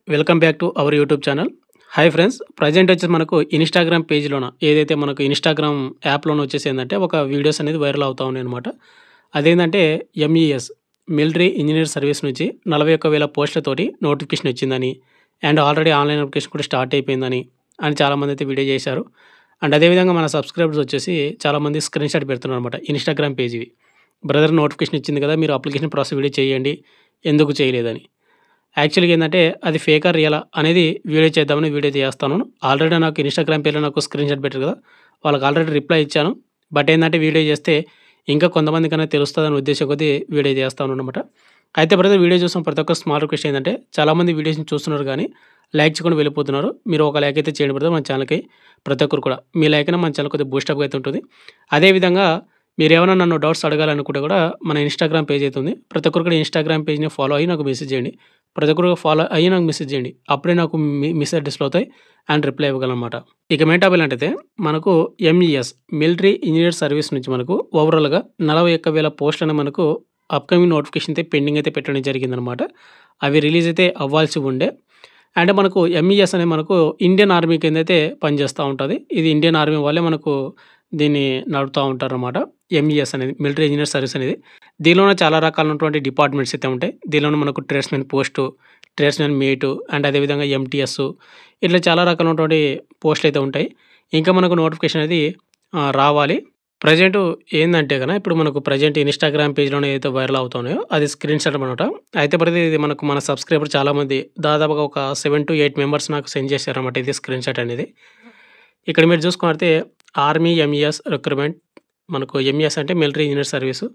Welcome back to our YouTube channel. Hi friends, present వచ్చేసి మనకు Instagram పేజ్‌లోన ఏదైతే మనకు ఇన్‌స్టాగ్రామ్ యాప్‌లోన వచ్చేసి ఏందంటే ఒక వీడియోస్ అనేది వైరల్ అవుతా ఉన్నాయన్నమాట. అదేంటంటే ఎంఈఎస్ మిలిటరీ ఇంజినీర్ సర్వీస్ నుంచి 41,000 పోస్టులతోటి నోటిఫికేషన్ వచ్చిందని, అండ్ ఆల్రెడీ ఆన్‌లైన్ అప్లికేషన్ కూడా స్టార్ట్ అయిపోయిందని చాలామంది అయితే వీడియో చేశారు. అండ్ అదేవిధంగా మన సబ్స్క్రైబర్స్ వచ్చేసి చాలామంది స్క్రీన్ షాట్ పెడుతున్నారన్నమాట ఇన్‌స్టాగ్రామ్ పేజ్‌వి. బ్రదర్ నోటిఫికేషన్ ఇచ్చింది కదా! మీరు అప్లికేషన్ ప్రాసెస్ వీడియో చేయండి. ఎందుకు చేయలేదని. యాక్చువల్‌గా ఏందంటే అది ఫేకా రియలా అనేది వీడియో చేద్దామని వీడియో చేస్తాను. ఆల్రెడీ నాకు ఇన్‌స్టాగ్రామ్ పేజ్‌లో నాకు స్క్రీన్ షాట్ పెట్టారు కదా! వాళ్ళకి ఆల్రెడీ రిప్లై ఇచ్చాను. బట్ ఏందంటే వీడియో చేస్తే ఇంకా కొంతమందికైనా తెలుస్తదనే ఉద్దేశం కొద్దీ వీడియో చేస్తానన్నమాట. అయితే బ్రదర్ వీడియో చూసిన ప్రతి ఒక్క స్మాల్ రిక్వెస్ట్ ఏందంటే చాలామంది వీడియోస్‌ని చూస్తున్నారు కానీ లైక్ చేయకుండా వెళ్ళిపోతున్నారు. మీరు ఒక లైక్ అయితే చేయండి బ్రదర్ మన ఛానల్‌కి. ప్రతి ఒక్కరు కూడా మీ లైక్ అయినా మన ఛానల్ కొద్దిగా బూస్టప్‌గా అయితే ఉంటుంది. అదేవిధంగా మీరేమైనా నన్ను డౌట్స్ అడగాలనుకుంటే కూడా మన ఇన్‌స్టాగ్రామ్ పేజ్ అయితే ఉంది. ప్రతి ఒక్కరు కూడా ఇన్‌స్టాగ్రామ్ పేజ్‌ని ఫాలో అయ్యి నాకు మెసేజ్ చేయండి. ప్రతి ఒక్కరు ఫాలో అయ్యి నాకు మెసేజ్ చేయండి. అప్పుడే నాకు మెసేజ్ డిస్‌ప్లే అవుతాయి అండ్ రిప్లై ఇవ్వగలనమాట. ఇక మెయిన్ టాపిక్ ఏంటంటే మనకు ఎంఈఎస్ మిలిటరీ ఇంజినీర్ సర్వీస్ నుంచి మనకు ఓవరాల్‌గా 41,000 పోస్టులని మనకు అప్‌కమింగ్ నోటిఫికేషన్ అయితే పెండింగ్ అయితే పెట్టడం జరిగిందనమాట. అవి రిలీజ్ అయితే అవ్వాల్సి ఉండే. అంటే మనకు ఎంఈఎస్ అనేది మనకు ఇండియన్ ఆర్మీ కిందైతే పనిచేస్తూ ఉంటది. ఇది ఇండియన్ ఆర్మీ వాళ్ళే మనకు దీన్ని నడుపుతా ఉంటారనమాట. ఎంఈఎస్ అనేది మిలిటరీ ఇంజినీర్ సర్వీస్ అనేది. దీనిలోనే చాలా రకాలైనటువంటి డిపార్ట్మెంట్స్ అయితే ఉంటాయి. దీనిలోనే మనకు tradesmen post, tradesmen mate and అదేవిధంగా ఎంటీఎస్ ఇట్లా చాలా రకాలైనటువంటి పోస్టులు అయితే ఉంటాయి. ఇంకా మనకు నోటిఫికేషన్ అనేది రావాలి. ప్రెజెంటు ఏందంటే గన ఇప్పుడు మనకు ప్రెజెంట్ ఇన్‌స్టాగ్రామ్ పేజ్‌లోనే ఏదైతే వైరల్ అవుతున్నాయో అది స్క్రీన్ షాట్ అనమాట. అయితే ప్రతి ఇది మనకు మన సబ్స్క్రైబర్ చాలామంది దాదాపుగా ఒక 7-8 మెంబర్స్ నాకు సెండ్ చేశారన్నమాట ఇది స్క్రీన్ షాట్ అనేది. ఇక్కడ మీరు చూసుకున్నట్లయితే ఆర్మీ ఎంఈఎస్ రిక్రూట్‌మెంట్ మనకు ఎంఈఎస్ అంటే మిలిటరీ ఇంజినీర్ సర్వీసు.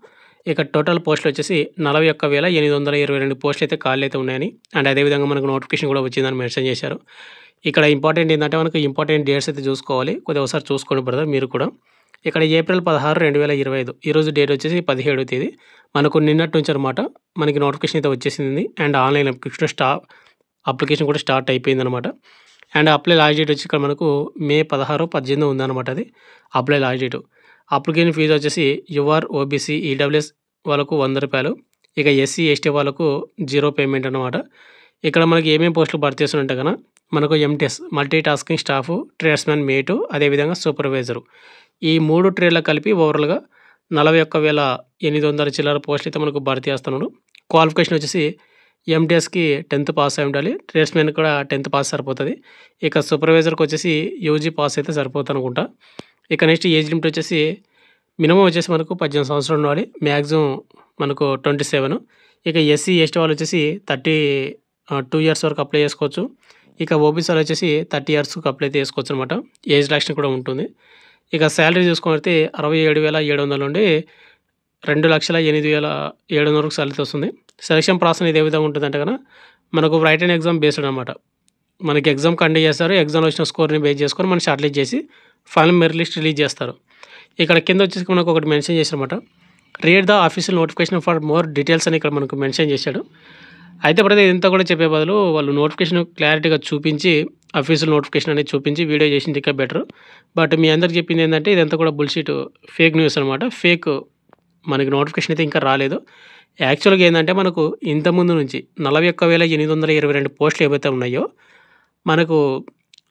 ఇక టోటల్ పోస్టులు వచ్చేసి 41,822 పోస్టులు అయితే ఖాళీలు అయితే ఉన్నాయని అండ్ అదేవిధంగా మనకు నోటిఫికేషన్ కూడా వచ్చిందని మెన్షన్ చేశారు. ఇక్కడ ఇంపార్టెంట్ ఏందంటే మనకు ఇంపార్టెంట్ డేట్స్ అయితే చూసుకోవాలి. కొద్దిగా ఒకసారి చూసుకోండి బ్రదర్ మీరు కూడా. ఇక్కడ ఏప్రిల్ 16, 2025 ఈరోజు డేట్ వచ్చేసి 17వ తేదీ. మనకు నిన్నటి నుంచి అనమాట మనకి నోటిఫికేషన్ అయితే వచ్చేసింది అండ్ ఆన్‌లైన్ అప్లికేషన్ కూడా స్టార్ట్ అయిపోయిందనమాట. అండ్ అప్లై లాస్ట్ డేట్ వచ్చి ఇక్కడ మనకు మే 16, 18 ఉందన్నమాట అది apply last date. Application fee వచ్చేసి యూఆర్, ఓబీసీ, ఈడబ్ల్యూఎస్ వాళ్ళకు ₹100. ఇక ఎస్సీ, ఎస్టీ వాళ్ళకు 0 పేమెంట్ అనమాట. ఇక్కడ మనకి ఏమేమి పోస్టులు భర్తీ చేస్తున్నంటే గన మనకు MTS multi tasking staff, tradesmen mate, అదేవిధంగా సూపర్వైజరు. ఈ 3 ట్రేడ్‌లకు కలిపి ఓవరాల్‌గా 41,800 చిల్లర పోస్టులు అయితే మనకు భర్తీ చేస్తున్నాడు. క్వాలిఫికేషన్ వచ్చేసి ఎంటీఎస్‌కి 10th పాస్ అయి ఉండాలి. ట్రేడ్స్‌మెన్ కూడా 10th పాస్ సరిపోతది. ఇక సూపర్వైజర్‌కి వచ్చేసి యూజీ పాస్ అయితే సరిపోద్దనుకుంటా. ఇక నెక్స్ట్ ఏజ్ లిమిట్ వచ్చేసి మినిమమ్ వచ్చేసి మనకు 18 సంవత్సరాలు ఉండాలి. మ్యాక్సిమం మనకు 27. ఇక ఎస్సీ, ఎస్టీ వాళ్ళు వచ్చేసి 2 ఇయర్స్ వరకు అప్లై చేసుకోవచ్చు. ఇక ఓబీసీ వాళ్ళు వచ్చేసి 30 ఇయర్స్‌కి అప్లై అయితే చేసుకోవచ్చు అనమాట. ఏజ్ రిలాక్సేషన్ కూడా ఉంటుంది. ఇక శాలరీ చూసుకున్నట్లయితే 67,700 నుండి 2,08,700 వరకు శాలరీ వస్తుంది. సెలక్షన్ ప్రాసెస్ ఇది ఏ విధంగా ఉంటుందంటే గన మనకు రైట్ అండ్ ఎగ్జామ్ బేస్డ్ అనమాట. మనకి ఎగ్జామ్ కండక్ట్ చేస్తారు. ఎగ్జామ్‌లో వచ్చిన స్కోర్‌ని బేస్ చేసుకొని మనం షార్ట్ లిస్ట్ చేసి ఫైనల్ మెరిట్ లిస్ట్ రిలీజ్ చేస్తారు. ఇక్కడ కింద వచ్చేసి మనకు ఒకటి మెన్షన్ చేశారన్నమాట. Read the official notification for more details అని ఇక్కడ మనకు మెన్షన్ చేశాడు. అయితే బ్రదర్ ఇదంతా కూడా చెప్పే బదులు వాళ్ళు నోటిఫికేషన్ క్లారిటీగా చూపించి అఫీషియల్ నోటిఫికేషన్ అనేది చూపించి వీడియో చేసింది ఇంకా బెటర్. బట్ మీ అందరికి చెప్పింది ఏంటంటే ఇదంతా కూడా బుల్‌షిట్ ఫేక్ న్యూస్ అనమాట. ఫేక్ మనకి నోటిఫికేషన్ అయితే ఇంకా రాలేదు. యాక్చువల్‌గా ఏందంటే మనకు ఇంతకుముందు నుంచి 41,822 పోస్టులు ఏవైతే ఉన్నాయో మనకు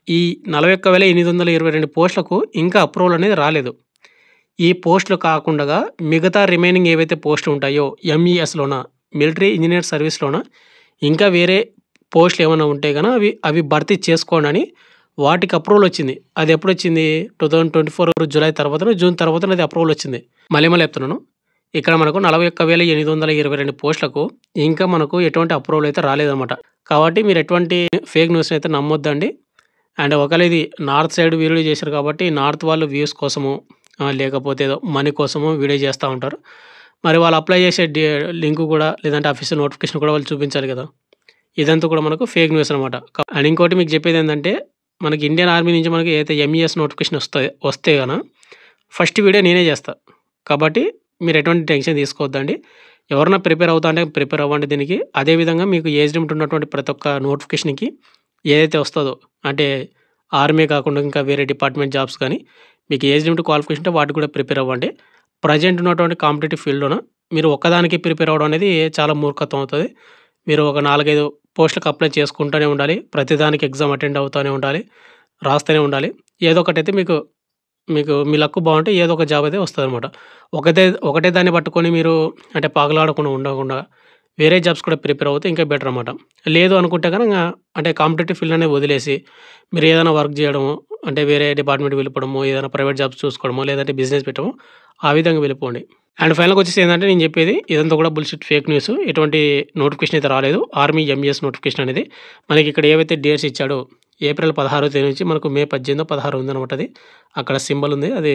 ఈ 41,822 పోస్టులకు ఇంకా అప్రూవల్ అనేది రాలేదు. ఈ పోస్టులు కాకుండా మిగతా రిమైనింగ్ ఏవైతే పోస్టులు ఉంటాయో ఎంఈఎస్‌లోన మిలిటరీ ఇంజినీర్ సర్వీస్‌లోన ఇంకా వేరే పోస్టులు ఏమైనా ఉంటే గన అవి భర్తీ చేసుకోండని వాటికి అప్రూవల్ వచ్చింది. అది ఎప్పుడొచ్చింది 2024 జూలై తర్వాతనో, జూన్ తర్వాతనో అది అప్రూవల్ వచ్చింది. మళ్ళీ చెప్తున్నాను. ఇక్కడ మనకు 41,822 పోస్టులకు ఇంకా మనకు ఎటువంటి అప్రూవల్ అయితే రాలేదనమాట. కాబట్టి మీరు ఎటువంటి ఫేక్ న్యూస్‌ని అయితే నమ్మొద్దండి. అండ్ ఒకవేళ ఇది నార్త్ సైడ్ వీడియో చేశారు కాబట్టి నార్త్ వాళ్ళు వ్యూస్ కోసము లేకపోతే ఏదో మనీ కోసము వీడియో చేస్తూ ఉంటారు. మరి వాళ్ళు అప్లై చేసే లింక్ కూడా లేదంటే ఆఫీషియల్ నోటిఫికేషన్ కూడా వాళ్ళు చూపించాలి కదా! ఇదంతా కూడా మనకు ఫేక్ న్యూస్ అనమాట. అండ్ ఇంకోటి మీకు చెప్పేది ఏంటంటే మనకి ఇండియన్ ఆర్మీ నుంచి మనకి ఏదైతే ఎంఈఎస్ నోటిఫికేషన్ వస్తే గన ఫస్ట్ వీడియో నేనే చేస్తా. కాబట్టి మీరు ఎటువంటి టెన్షన్ తీసుకోవద్దండి. ఎవరైనా ప్రిపేర్ అవుతా అంటే ప్రిపేర్ అవ్వండి దీనికి. అదేవిధంగా మీకు ఏజ్ లిమిట్ ఉన్నటువంటి ప్రతి ఒక్క నోటిఫికేషన్‌కి ఏదైతే వస్తదో అంటే ఆర్మీ కాకుండా ఇంకా వేరే డిపార్ట్మెంట్ జాబ్స్ కానీ మీకు ఏజ్ లిమిట్ క్వాలిఫికేషన్ ఉంటే వాటికి కూడా ప్రిపేర్ అవ్వండి. ప్రెజెంట్ ఉన్నటువంటి కాంపిటీటివ్ ఫీల్డ్‌లోన మీరు ఒక్కదానికి ప్రిపేర్ అవ్వడం అనేది చాలా మూర్ఖత్వం అవుతది. మీరు ఒక 4, 5 పోస్టులకు అప్లై చేసుకుంటూనే ఉండాలి. ప్రతిదానికి ఎగ్జామ్ అటెండ్ అవుతూనే ఉండాలి. రాస్తూనే ఉండాలి. ఏదో ఒకటైతే మీకు మీకు మీ లక్ బావుంటే ఏదో ఒక జాబ్ అయితే వస్తదనమాట. ఒకటే దాన్ని పట్టుకొని మీరు అంటే పాకులాడకుండా ఉండకుండా వేరే జాబ్స్ కూడా ప్రిపేర్ అవుతే ఇంకా బెటర్ అనమాట. లేదు అనుకుంటే గనక అంటే కాంపిటీటివ్ ఫీల్డ్ అనేది వదిలేసి మీరు ఏదైనా వర్క్ చేయడమో, అంటే వేరే డిపార్ట్మెంట్‌కి వెళ్ళిపోవడమో, ఏదైనా ప్రైవేట్ జాబ్స్ చూసుకోవడమో, లేదంటే బిజినెస్ పెట్టడమో ఆ విధంగా వెళ్ళిపోండి. అండ్ ఫైనల్‌గా వచ్చేసి ఏందంటే నేను చెప్పేది ఇదంతా కూడా బుల్‌షిట్ ఫేక్ న్యూస్. ఎటువంటి నోటిఫికేషన్ అయితే రాలేదు. ఆర్మీ ఎంఈఎస్ నోటిఫికేషన్ అనేది. మనకి ఇక్కడ ఏవైతే డేట్స్ ఇచ్చాడో ఏప్రిల్ 16వ తేదీ నుంచి మనకు మే 18, 16 ఉందనమాట అది. అక్కడ సింబల్ ఉంది. అది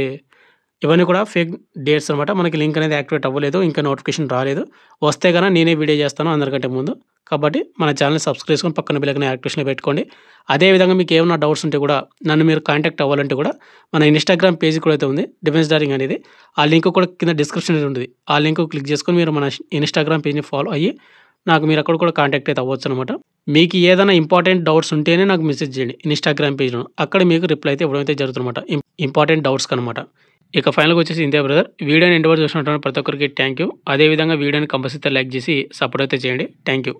ఇవన్నీ కూడా ఫేక్ డేట్స్ అనమాట. మనకి లింక్ అనేది యాక్టివేట్ అవ్వలేదు. ఇంకా నోటిఫికేషన్ రాలేదు. వస్తే గన నేనే వీడియో చేస్తాను అందరికంటే ముందు. కాబట్టి మన ఛానెల్‌ని సబ్స్క్రైబ్ చేసుకొని పక్కన బెల్ ఐకాన్ యాక్టివేషన్‌లో పెట్టుకోండి. అదే విధంగా మీకు ఏమన్నా డౌట్స్ ఉంటే కూడా నన్ను మీరు కాంటాక్ట్ అవ్వాలంటే కూడా మన ఇన్‌స్టాగ్రామ్ పేజ్ కూడా అయితే ఉంది. డిఫెన్స్ డార్లింగ్ అనేది. ఆ లింక్ కూడా కింద డిస్క్రిప్షన్‌లో ఉంటది. ఆ లింక్ క్లిక్ చేసుకొని మీరు మన ఇన్‌స్టాగ్రామ్ పేజ్‌ని ఫాలో అయ్యి నాకు మీరు అక్కడ కూడా కాంటాక్ట్ అయితే అవ్వొచ్చనమాట. మీకు ఏదైనా ఇంపార్టెంట్ డౌట్స్ ఉంటేనే నాకు మెసేజ్ చేయండి ఇన్‌స్టాగ్రామ్ పేజ్‌లో. అక్కడ మీకు రిప్లై అయితే ఇవ్వడం అయితే జరుగుతుందనమాట. ఇంపార్టెంట్ డౌట్స్‌కనమాట. ఇక ఫైనల్‌గా వచ్చేసి ఇంతే బ్రదర్. వీడియోని ఎండ్ వరకు చూసినటువంటి ప్రతి ఒక్కరికి థాంక్ యూ. అదే విధంగా వీడియోని కంపల్సరీ లైక్ చేసి సపోర్ట్ అయితే చేయండి. Thank you.